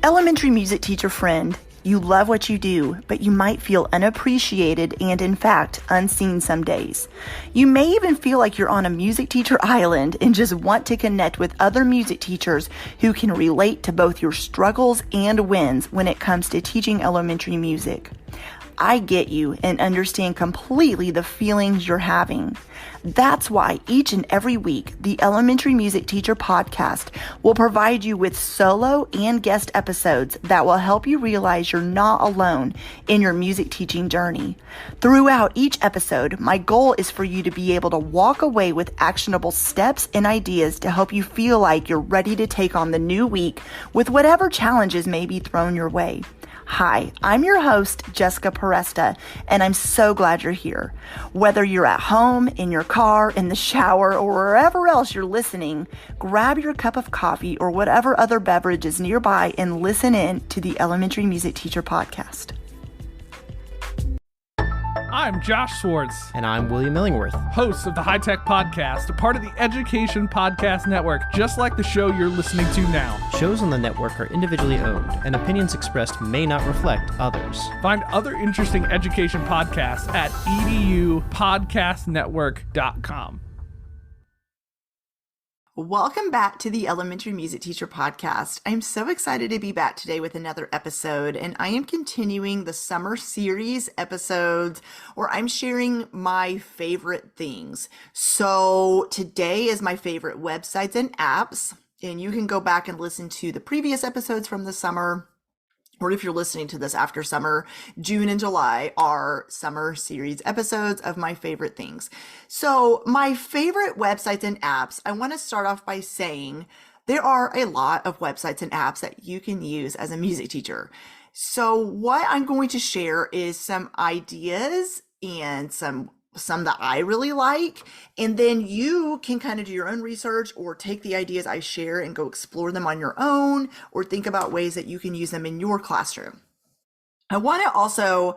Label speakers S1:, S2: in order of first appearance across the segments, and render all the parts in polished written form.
S1: Elementary music teacher friend, you love what you do, but you might feel unappreciated and, in fact, unseen some days. You may even feel like you're on a music teacher island and just want to connect with other music teachers who can relate to both your struggles and wins when it comes to teaching elementary music. I get you and understand completely the feelings you're having. That's why each and every week, the Elementary Music Teacher Podcast will provide you with solo and guest episodes that will help you realize you're not alone in your music teaching journey. Throughout each episode, my goal is for you to be able to walk away with actionable steps and ideas to help you feel like you're ready to take on the new week with whatever challenges may be thrown your way. Hi, I'm your host, Jessica Peresta, and I'm so glad you're here. Whether you're at home, in your car, in the shower, or wherever else you're listening, grab your cup of coffee or whatever other beverage is nearby and listen in to the Elementary Music Teacher Podcast.
S2: I'm Josh Swartz.
S3: And I'm William Illingworth.
S2: Hosts of the High Tech Podcast, a part of the Education Podcast Network, just like the show you're listening to now.
S3: Shows on the network are individually owned, and opinions expressed may not reflect others.
S2: Find other interesting education podcasts at edupodcastnetwork.com.
S1: Welcome back to the Elementary Music Teacher Podcast. I'm so excited to be back today with another episode, and I am continuing the summer series episodes where I'm sharing my favorite things. So today is my favorite websites and apps, and you can go back and listen to the previous episodes from the summer. Or if you're listening to this after summer, June and July are summer series episodes of my favorite things. So my favorite websites and apps, I want to start off by saying there are a lot of websites and apps that you can use as a music teacher. So what I'm going to share is some ideas and some that I really like, and then you can kind of do your own research or take the ideas I share and go explore them on your own or think about ways that you can use them in your classroom. I want to also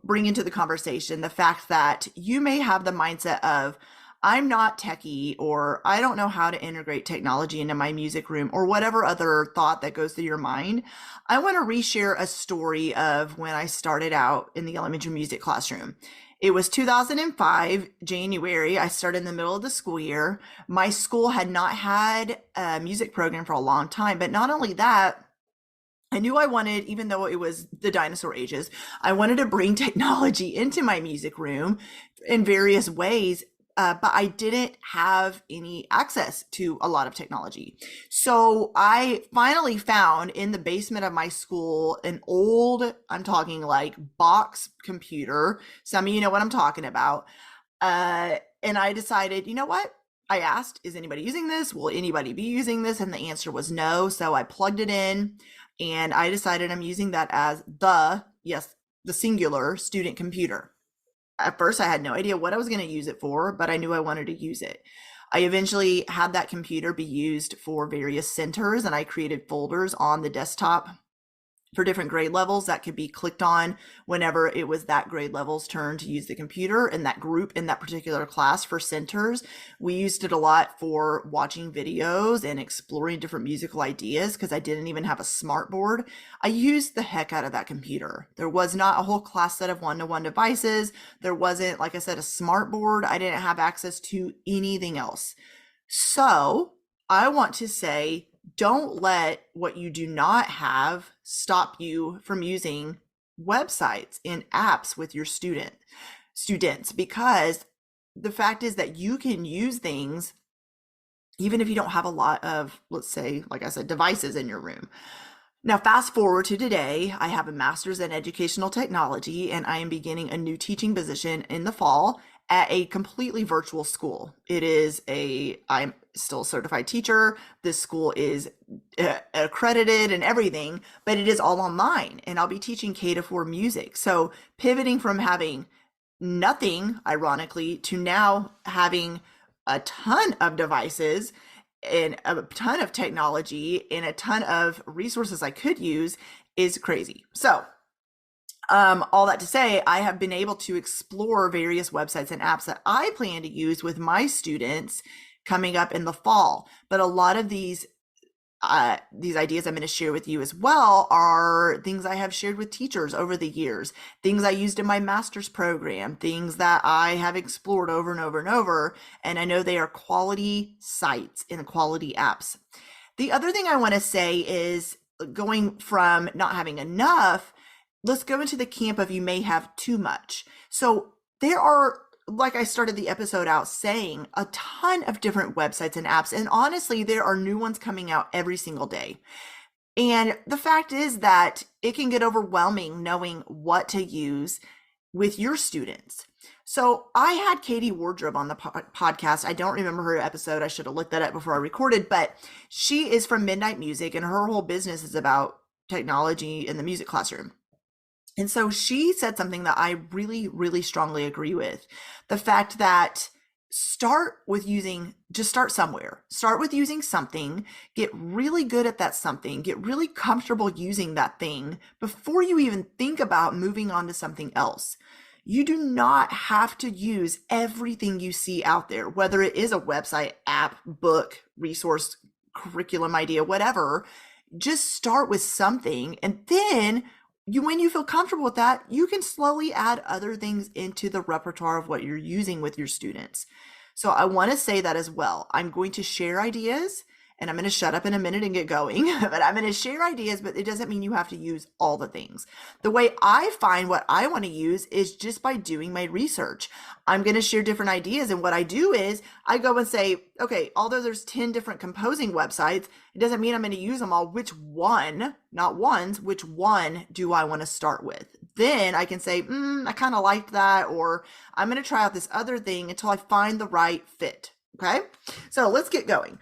S1: bring into the conversation the fact that you may have the mindset of, I'm not techie, or I don't know how to integrate technology into my music room, or whatever other thought that goes through your mind. I want to reshare a story of when I started out in the elementary music classroom. It was 2005, January. I started in the middle of the school year. My school had not had a music program for a long time, but not only that, I knew I wanted, even though it was the dinosaur ages, I wanted to bring technology into my music room in various ways. But I didn't have any access to a lot of technology. So I finally found in the basement of my school an old, I'm talking like box computer. Some of you know what I'm talking about. And I decided, you know what? I asked, is anybody using this? Will anybody be using this? And the answer was no. So I plugged it in and I decided I'm using that as the singular student computer. At first, I had no idea what I was going to use it for, but I knew I wanted to use it. I eventually had that computer be used for various centers, and I created folders on the desktop for different grade levels that could be clicked on whenever it was that grade level's turn to use the computer, and that group in that particular class for centers. We used it a lot for watching videos and exploring different musical ideas because I didn't even have a smart board. I used the heck out of that computer. There was not a whole class set of one-to-one devices. There wasn't, like I said, a smart board. I didn't have access to anything else. So I want to say, don't let what you do not have stop you from using websites and apps with your students, because the fact is that you can use things even if you don't have a lot of, let's say, like I said, devices in your room. Now, fast forward to today, I have a master's in educational technology, and I am beginning a new teaching position in the fall at a completely virtual school. I'm still a certified teacher. This school is accredited and everything, but it is all online, and I'll be teaching K-4 music. So pivoting from having nothing, ironically, to now having a ton of devices and a ton of technology and a ton of resources I could use is crazy. So all that to say, I have been able to explore various websites and apps that I plan to use with my students coming up in the fall. But a lot of these these ideas I'm going to share with you as well are things I have shared with teachers over the years, things I used in my master's program, things that I have explored over and over and over. And I know they are quality sites and quality apps. The other thing I want to say is going from not having enough, let's go into the camp of you may have too much. So there are, like I started the episode out saying, a ton of different websites and apps. And honestly, there are new ones coming out every single day. And the fact is that it can get overwhelming knowing what to use with your students. So I had Katie Wardrobe on the podcast. I don't remember her episode. I should have looked that up before I recorded, but she is from Midnight Music and her whole business is about technology in the music classroom. And so she said something that I really, really strongly agree with. The fact that start somewhere. Start with using something, get really good at that something, get really comfortable using that thing before you even think about moving on to something else. You do not have to use everything you see out there, whether it is a website, app, book, resource, curriculum idea, whatever. Just start with something, and then when you feel comfortable with that, you can slowly add other things into the repertoire of what you're using with your students. So I want to say that as well. I'm going to share ideas, and I'm going to shut up in a minute and get going, but I'm going to share ideas, but it doesn't mean you have to use all the things. The way I find what I want to use is just by doing my research. I'm going to share different ideas. And what I do is I go and say, okay, although there's 10 different composing websites, it doesn't mean I'm going to use them all. Which one, not ones, which one do I want to start with? Then I can say, I kind of liked that, or I'm going to try out this other thing until I find the right fit. Okay. So let's get going.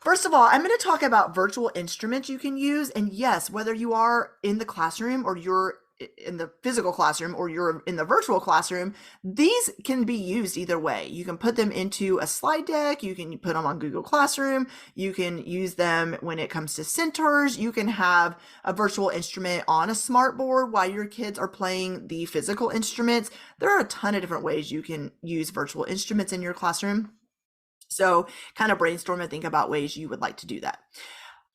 S1: First of all, I'm going to talk about virtual instruments you can use. And yes, whether you are in the classroom or you're in the physical classroom or you're in the virtual classroom, these can be used either way. You can put them into a slide deck. You can put them on Google Classroom. You can use them when it comes to centers. You can have a virtual instrument on a smart board while your kids are playing the physical instruments. There are a ton of different ways you can use virtual instruments in your classroom. So kind of brainstorm and think about ways you would like to do that.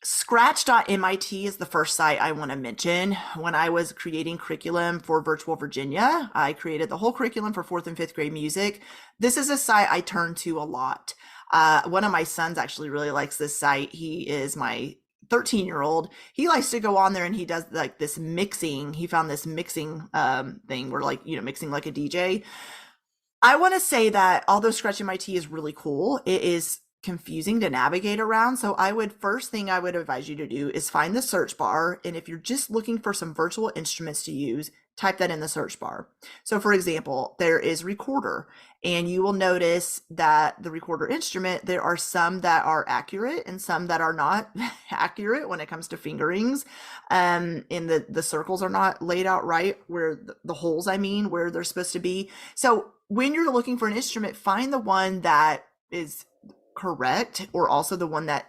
S1: Scratch.mit is the first site I want to mention. When I was creating curriculum for Virtual Virginia, I created the whole curriculum for 4th and 5th grade music. This is a site I turn to a lot. One of my sons actually really likes this site. He is my 13-year-old. He likes to go on there and he does like this mixing. He found this mixing thing where mixing like a DJ. I want to say that although Scratch.mit is really cool, it is confusing to navigate around. So first thing I would advise you to do is find the search bar. And if you're just looking for some virtual instruments to use, type that in the search bar. So for example, there is recorder, and you will notice that the recorder instrument, there are some that are accurate and some that are not accurate when it comes to fingerings. And the circles are not laid out right where the holes, where they're supposed to be. So when you're looking for an instrument, find the one that is correct, or also the one that,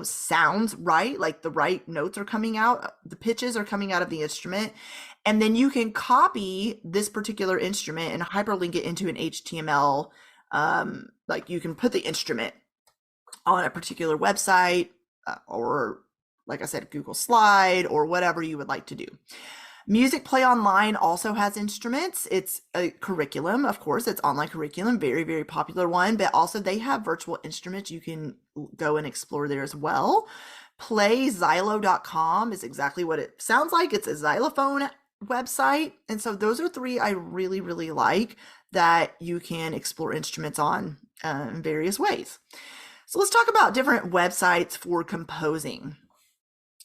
S1: sounds right, like the right notes are coming out, the pitches are coming out of the instrument. And then you can copy this particular instrument and hyperlink it into an HTML. Like you can put the instrument on a particular website, or like I said, Google Slide, or whatever you would like to do. Music Play Online also has instruments. It's a curriculum, of course, it's online curriculum, very, very popular one, but also they have virtual instruments. You can go and explore there as well. Playxylo.com is exactly what it sounds like. It's a xylophone website. And so those are three I really, really like that you can explore instruments on in various ways. So let's talk about different websites for composing.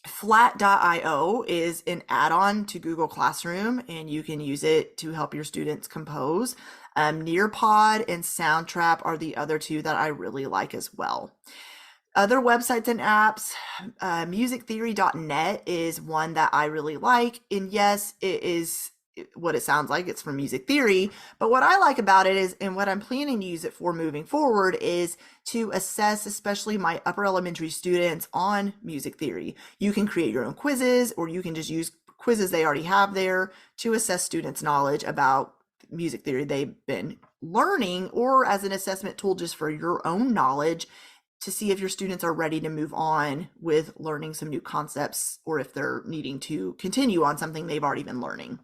S1: Flat.io is an add-on to Google Classroom, and you can use it to help your students compose. Nearpod and Soundtrap are the other two that I really like as well. Other websites and apps, musictheory.net is one that I really like. And yes, it is what it sounds like. It's from Music Theory. But what I like about it is, and what I'm planning to use it for moving forward, is to assess, especially my upper elementary students on music theory. You can create your own quizzes, or you can just use quizzes they already have there to assess students' knowledge about music theory they've been learning, or as an assessment tool just for your own knowledge to see if your students are ready to move on with learning some new concepts or if they're needing to continue on something they've already been learning.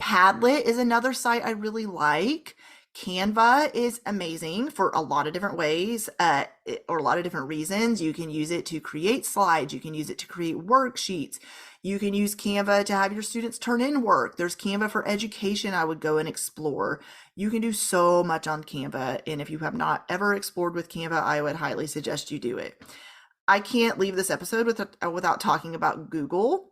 S1: Padlet is another site I really like. Canva is amazing for a lot of different ways or a lot of different reasons. You can use it to create slides. You can use it to create worksheets. You can use Canva to have your students turn in work. There's Canva for education I would go and explore. You can do so much on Canva. And if you have not ever explored with Canva, I would highly suggest you do it. I can't leave this episode without talking about Google.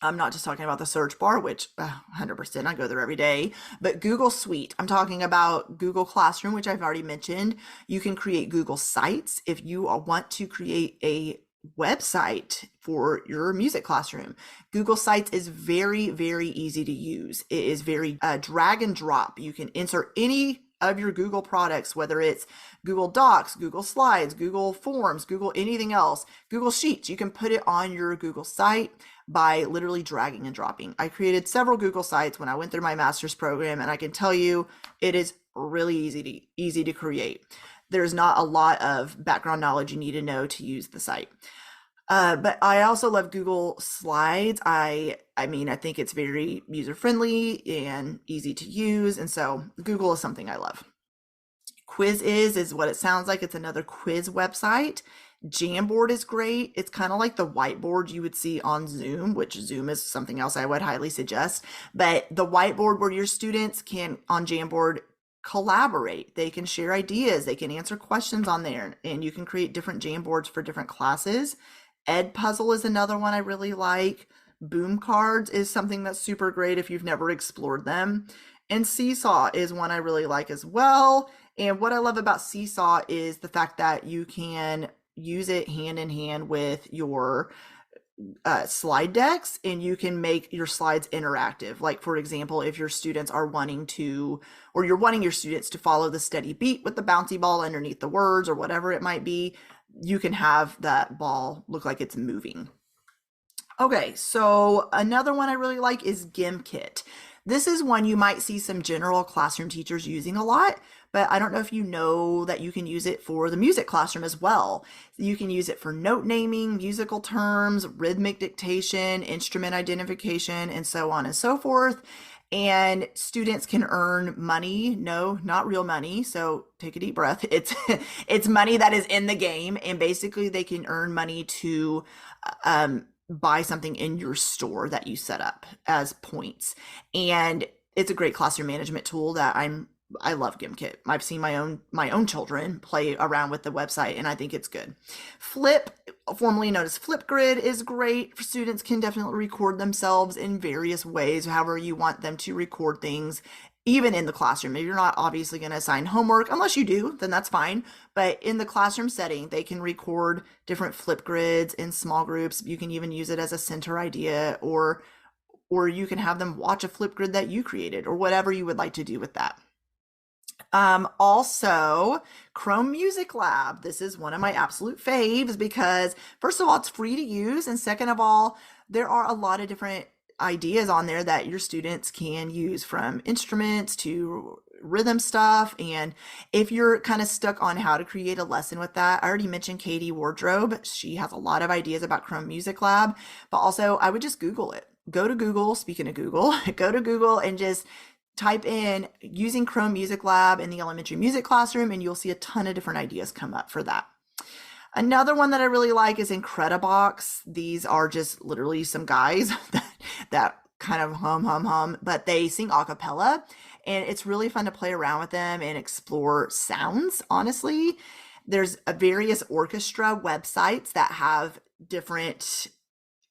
S1: I'm not just talking about the search bar, which 100% I go there every day, but Google Suite. I'm talking about Google Classroom, which I've already mentioned. You can create Google Sites if you want to create a website for your music classroom. Google Sites is very, very easy to use. It is very drag and drop. You can insert any of your Google products, whether it's Google Docs, Google Slides, Google Forms, Google anything else, Google Sheets. You can put it on your Google site by literally dragging and dropping. I created several Google Sites when I went through my master's program, and I can tell you it is really easy to create. There's not a lot of background knowledge you need to know to use the site. But I also love Google Slides. I think it's very user-friendly and easy to use. And so Google is something I love. Quiz is what it sounds like. It's another quiz website. Jamboard is great. It's kind of like the whiteboard you would see on Zoom, which Zoom is something else I would highly suggest. But the whiteboard where your students can, on Jamboard, collaborate. They can share ideas. They can answer questions on there. And you can create different Jamboards for different classes. Edpuzzle is another one I really like. Boom Cards is something that's super great if you've never explored them. And Seesaw is one I really like as well. And what I love about Seesaw is the fact that you can use it hand in hand with your slide decks, and you can make your slides interactive. Like, for example, if your students are wanting to, or you're wanting your students to follow the steady beat with the bouncy ball underneath the words or whatever it might be, you can have that ball look like it's moving. Okay, so another one I really like is Gimkit. This is one you might see some general classroom teachers using a lot, but I don't know if you know that you can use it for the music classroom as well. You can use it for note naming, musical terms, rhythmic dictation, instrument identification, and so on and so forth. And students can earn money. No, not real money. So take a deep breath. It's money that is in the game. And basically they can earn money to buy something in your store that you set up as points. And it's a great classroom management tool that I love Gimkit. I've seen my own children play around with the website, and I think it's good. Flip, formerly known as Flipgrid, is great. Students can definitely record themselves in various ways, however you want them to record things, even in the classroom. If you're not obviously going to assign homework, unless you do, then that's fine. But in the classroom setting, they can record different Flipgrids in small groups. You can even use it as a center idea, or you can have them watch a Flipgrid that you created, or whatever you would like to do with that. Also, Chrome Music Lab. This is one of my absolute faves because, first of all, it's free to use. And second of all, there are a lot of different ideas on there that your students can use, from instruments to rhythm stuff. And if you're kind of stuck on how to create a lesson with that, I already mentioned Katie Wardrobe. She has a lot of ideas about Chrome Music Lab, but also I would just Google it. Go to Google, speaking of Google, go to Google and just type in using Chrome Music Lab in the elementary music classroom, and you'll see a ton of different ideas come up for that. Another one that I really like is Incredibox. These are just literally some guys that kind of hum, but they sing a cappella, and it's really fun to play around with them and explore sounds, honestly. There's various orchestra websites that have different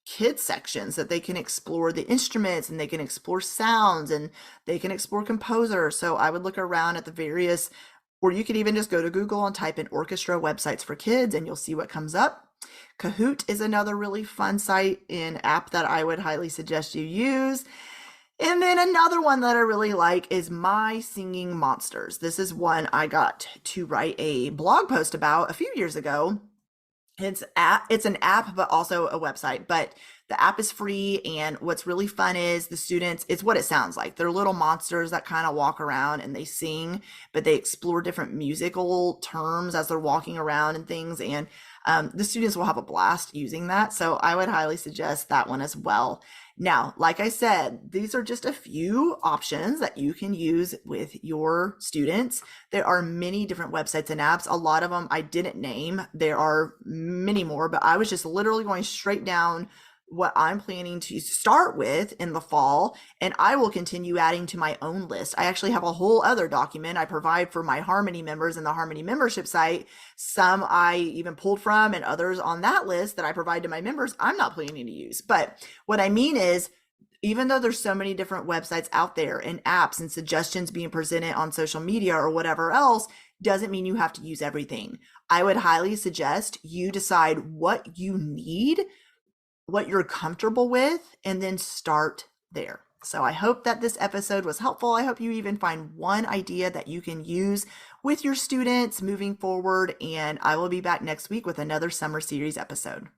S1: kids sections that they can explore the instruments, and they can explore sounds, and they can explore composers. So I would look around at the various, or you could even just go to Google and type in orchestra websites for kids, and you'll see what comes up. Kahoot is another really fun site and app that I would highly suggest you use. And then another one that I really like is My Singing Monsters. This is one I got to write a blog post about a few years ago. It's an app, but also a website. But the app is free, and what's really fun is the students, it's what it sounds like. They're little monsters that kind of walk around and they sing, but they explore different musical terms as they're walking around and things. And the students will have a blast using that. So I would highly suggest that one as well. Now, like I said, these are just a few options that you can use with your students. There are many different websites and apps. A lot of them I didn't name. There are many more, but I was just literally going straight down what I'm planning to start with in the fall, and I will continue adding to my own list. I actually have a whole other document I provide for my Harmony members in the Harmony membership site. Some I even pulled from, and others on that list that I provide to my members I'm not planning to use. But what I mean is, even though there's so many different websites out there and apps and suggestions being presented on social media or whatever else, doesn't mean you have to use everything. I would highly suggest you decide what you need, what you're comfortable with, and then start there. So I hope that this episode was helpful. I hope you even find one idea that you can use with your students moving forward. And I will be back next week with another summer series episode.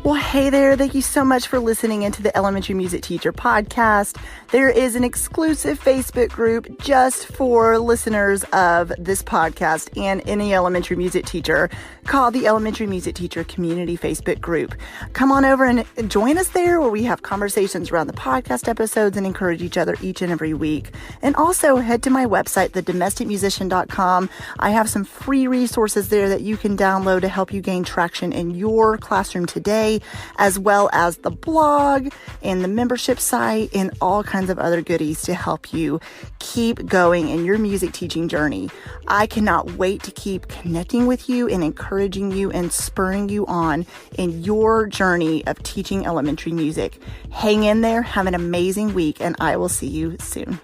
S1: Well, hey there. Thank you so much for listening into the Elementary Music Teacher Podcast. There is an exclusive Facebook group just for listeners of this podcast and any elementary music teacher called the Elementary Music Teacher Community Facebook Group. Come on over and join us there, where we have conversations around the podcast episodes and encourage each other each and every week. And also head to my website, thedomesticmusician.com. I have some free resources there that you can download to help you gain traction in your classroom today, as well as the blog and the membership site and all kinds of other goodies to help you keep going in your music teaching journey. I cannot wait to keep connecting with you and encouraging you and spurring you on in your journey of teaching elementary music. Hang in there, have an amazing week, and I will see you soon.